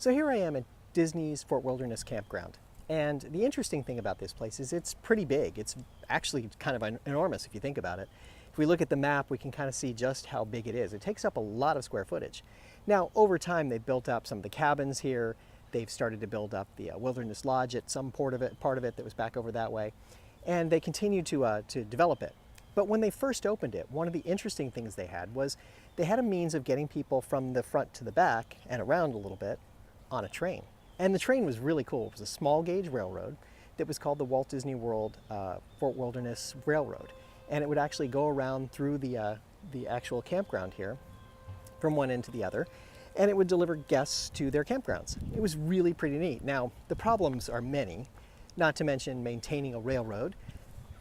So here I am at Disney's Fort Wilderness Campground. And the interesting thing about this place is it's pretty big. It's actually kind of enormous if you think about it. If we look at the map, we can kind of see just how big it is. It takes up a lot of square footage. Now, over time, they've built up some of the cabins here. They've started to build up the Wilderness Lodge at some part of it that was back over that way. And they continue to develop it. But when they first opened it, one of the interesting things they had was they had a means of getting people from the front to the back and around a little bit on a train. And the train was really cool. It was a small gauge railroad that was called the Walt Disney World Fort Wilderness Railroad. And it would actually go around through the actual campground here from one end to the other. And it would deliver guests to their campgrounds. It was really pretty neat. Now, the problems are many, not to mention maintaining a railroad.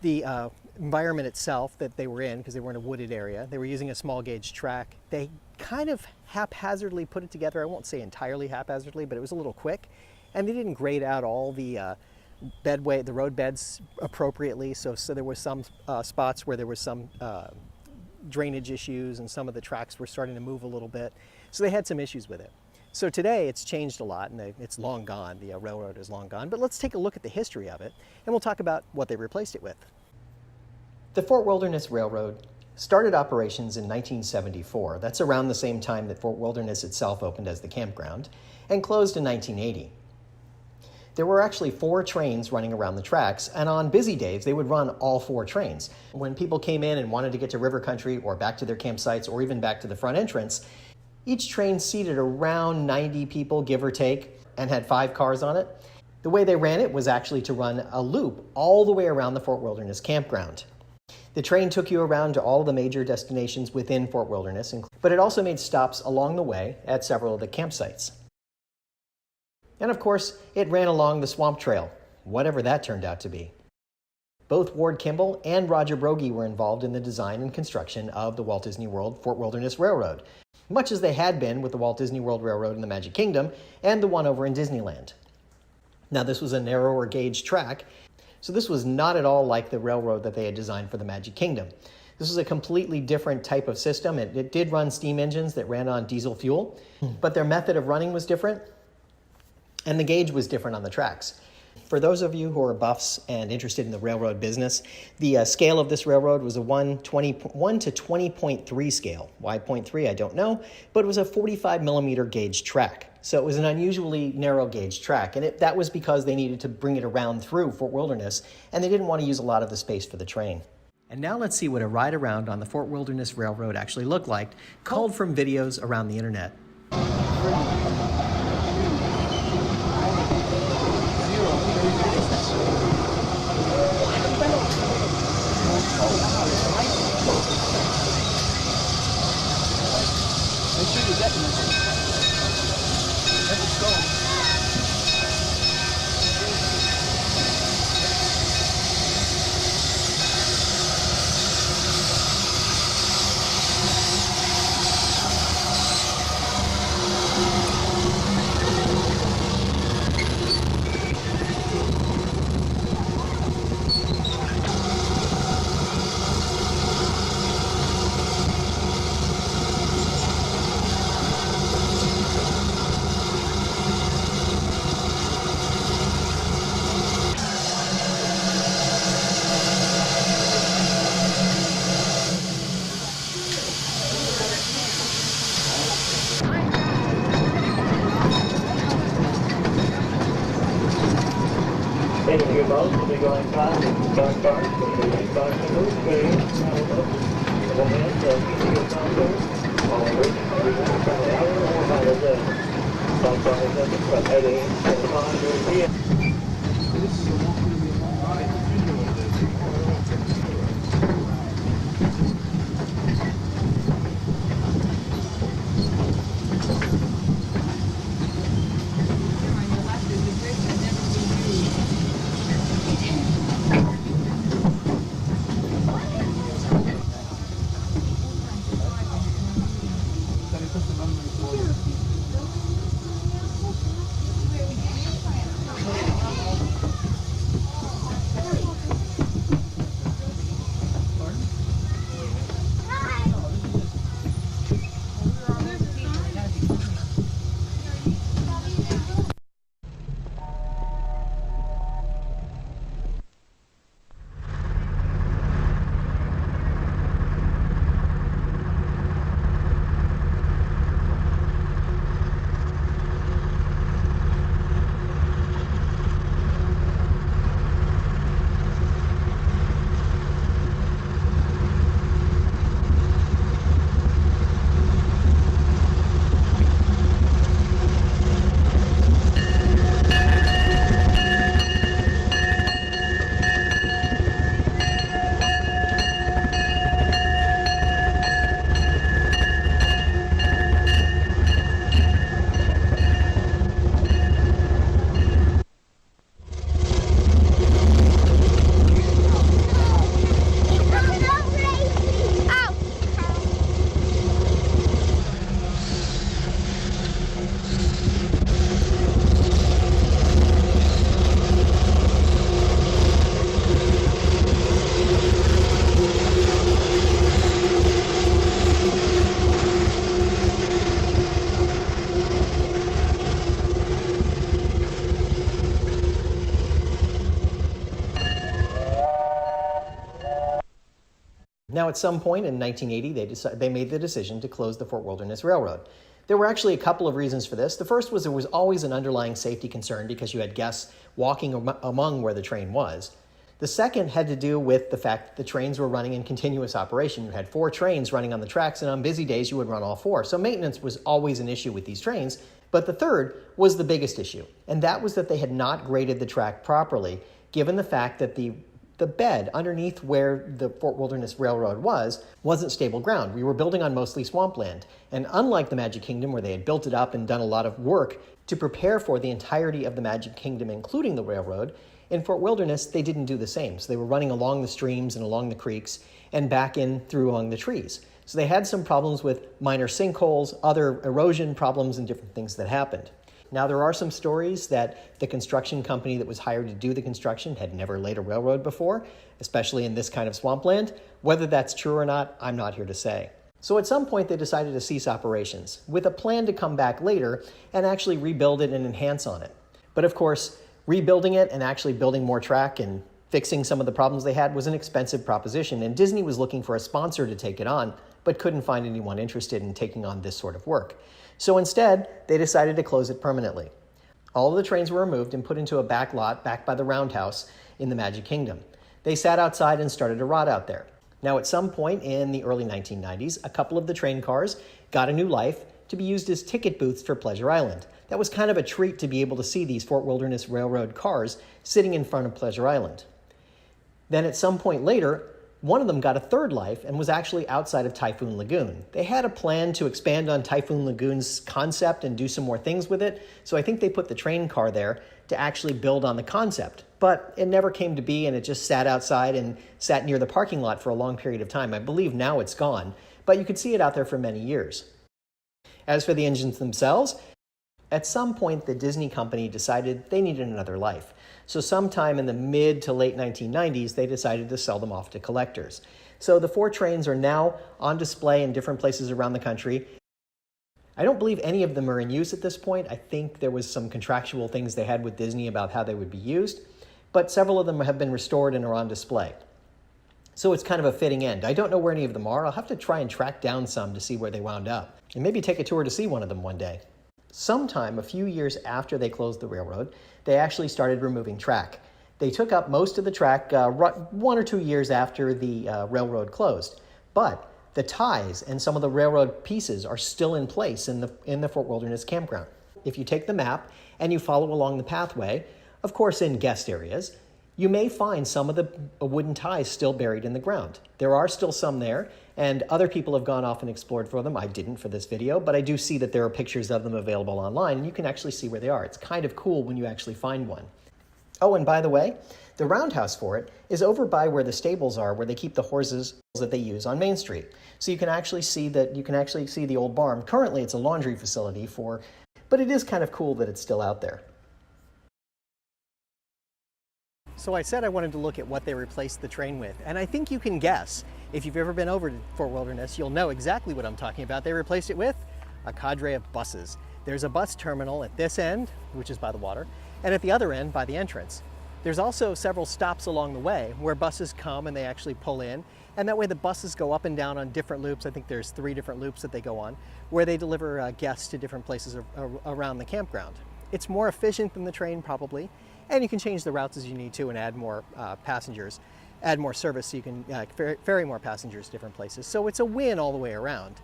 The environment itself that they were in, because they were in a wooded area, they were using a small gauge track. They kind of haphazardly put it together. I won't say entirely haphazardly, but it was a little quick. And they didn't grade out all the the road beds appropriately. So there was some spots where there was some drainage issues, and some of the tracks were starting to move a little bit. So they had some issues with it. So today it's changed a lot, and it's long gone. The railroad is long gone. But let's take a look at the history of it, and we'll talk about what they replaced it with. The Fort Wilderness Railroad started operations in 1974. That's around the same time that Fort Wilderness itself opened as the campground, and closed in 1980. There were actually 4 trains running around the tracks, and on busy days, they would run all 4 trains. When people came in and wanted to get to river country or back to their campsites or even back to the front entrance, each train seated around 90 people, give or take, and had 5 cars on it. The way they ran it was actually to run a loop all the way around the Fort Wilderness Campground. The train took you around to all the major destinations within Fort Wilderness, but it also made stops along the way at several of the campsites. And of course, it ran along the swamp trail, whatever that turned out to be. Both Ward Kimball and Roger Broggie were involved in the design and construction of the Walt Disney World Fort Wilderness Railroad, much as they had been with the Walt Disney World Railroad in the Magic Kingdom and the one over in Disneyland. Now, this was a narrower gauge track, so this was not at all like the railroad that they had designed for the Magic Kingdom. This was a completely different type of system. It did run steam engines that ran on diesel fuel, but their method of running was different, and the gauge was different on the tracks. For those of you who are buffs and interested in the railroad business, the scale of this railroad was a 1 to 20.3 scale. Why 0.3, I don't know, but it was a 45 millimeter gauge track. So it was an unusually narrow gauge track, and that was because they needed to bring it around through Fort Wilderness, and they didn't want to use a lot of the space for the train. And now let's see what a ride around on the Fort Wilderness Railroad actually looked like, culled from videos around the internet. Your boat will be going past dark cars, will be going past the move, very moment, keeping your contour, all over, everything from the hour or by the day. Dark cars at the front, heading to the pond, here. This is a walk to be a long ride. Now, at some point in 1980, they made the decision to close the Fort Wilderness Railroad. There were actually a couple of reasons for this. The first was there was always an underlying safety concern because you had guests walking among where the train was. The second had to do with the fact that the trains were running in continuous operation. You had 4 trains running on the tracks, and on busy days you would run all 4. So maintenance was always an issue with these trains. But the third was the biggest issue, and that was that they had not graded the track properly, given the fact that the bed underneath where the Fort Wilderness Railroad wasn't stable ground. We were building on mostly swampland. And unlike the Magic Kingdom, where they had built it up and done a lot of work to prepare for the entirety of the Magic Kingdom, including the railroad, in Fort Wilderness, they didn't do the same. So they were running along the streams and along the creeks and back in through along the trees. So they had some problems with minor sinkholes, other erosion problems, and different things that happened. Now, there are some stories that the construction company that was hired to do the construction had never laid a railroad before, especially in this kind of swampland. Whether that's true or not, I'm not here to say. So at some point, they decided to cease operations with a plan to come back later and actually rebuild it and enhance on it. But of course, rebuilding it and actually building more track and fixing some of the problems they had was an expensive proposition, and Disney was looking for a sponsor to take it on, but couldn't find anyone interested in taking on this sort of work. So instead, they decided to close it permanently. All of the trains were removed and put into a back lot back by the Roundhouse in the Magic Kingdom. They sat outside and started to rot out there. Now, at some point in the early 1990s, a couple of the train cars got a new life to be used as ticket booths for Pleasure Island. That was kind of a treat to be able to see these Fort Wilderness Railroad cars sitting in front of Pleasure Island. Then at some point later, one of them got a third life and was actually outside of Typhoon Lagoon. They had a plan to expand on Typhoon Lagoon's concept and do some more things with it, so I think they put the train car there to actually build on the concept. But it never came to be, and it just sat outside and sat near the parking lot for a long period of time. I believe now it's gone, but you could see it out there for many years. As for the engines themselves, at some point the Disney company decided they needed another life. So sometime in the mid to late 1990s, they decided to sell them off to collectors. So the 4 trains are now on display in different places around the country. I don't believe any of them are in use at this point. I think there was some contractual things they had with Disney about how they would be used, but several of them have been restored and are on display. So it's kind of a fitting end. I don't know where any of them are. I'll have to try and track down some to see where they wound up, and maybe take a tour to see one of them one day. Sometime a few years after they closed the railroad, they actually started removing track. They took up most of the track 1 or 2 years after the railroad closed. But the ties and some of the railroad pieces are still in place in the Fort Wilderness Campground. If you take the map and you follow along the pathway, of course in guest areas, you may find some of the wooden ties still buried in the ground. There are still some there, and other people have gone off and explored for them. I didn't for this video, but I do see that there are pictures of them available online, and you can actually see where they are. It's kind of cool when you actually find one. Oh, and by the way, the roundhouse for it is over by where the stables are, where they keep the horses that they use on Main Street. So you can actually see the old barn. Currently, it's a laundry facility but it is kind of cool that it's still out there. So I said I wanted to look at what they replaced the train with, and I think you can guess. If you've ever been over to Fort Wilderness, you'll know exactly what I'm talking about. They replaced it with a cadre of buses. There's a bus terminal at this end, which is by the water, and at the other end by the entrance. There's also several stops along the way where buses come and they actually pull in, and that way the buses go up and down on different loops. I think there's 3 different loops that they go on, where they deliver guests to different places around the campground. It's more efficient than the train probably, and you can change the routes as you need to and add more passengers, add more service so you can ferry more passengers to different places. So it's a win all the way around.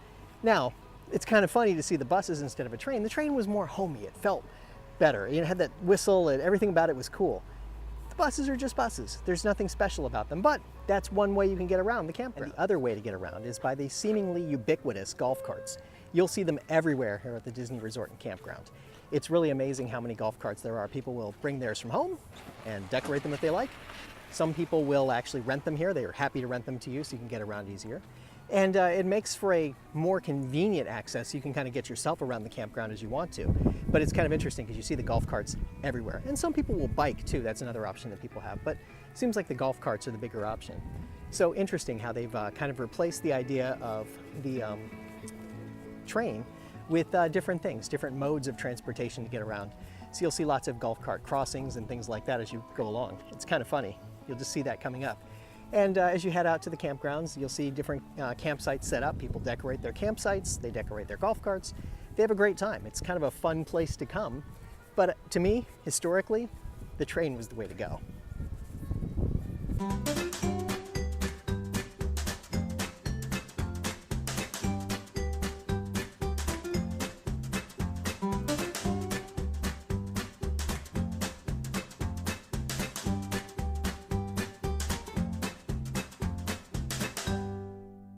Now, it's kind of funny to see the buses instead of a train. The train was more homey. It felt better. It had that whistle and everything about it was cool. The buses are just buses. There's nothing special about them, but that's one way you can get around the campground. And the other way to get around is by the seemingly ubiquitous golf carts. You'll see them everywhere here at the Disney Resort and Campground. It's really amazing how many golf carts there are. People will bring theirs from home and decorate them if they like. Some people will actually rent them here. They are happy to rent them to you so you can get around easier. And it makes for a more convenient access. You can kind of get yourself around the campground as you want to. But it's kind of interesting because you see the golf carts everywhere. And some people will bike too. That's another option that people have. But it seems like the golf carts are the bigger option. So interesting how they've kind of replaced the idea of the train with different things, different modes of transportation to get around. So you'll see lots of golf cart crossings and things like that as you go along. It's kind of funny. You'll just see that coming up. And as you head out to the campgrounds, you'll see different campsites set up. People decorate their campsites, they decorate their golf carts. They have a great time. It's kind of a fun place to come. But to me, historically, the train was the way to go.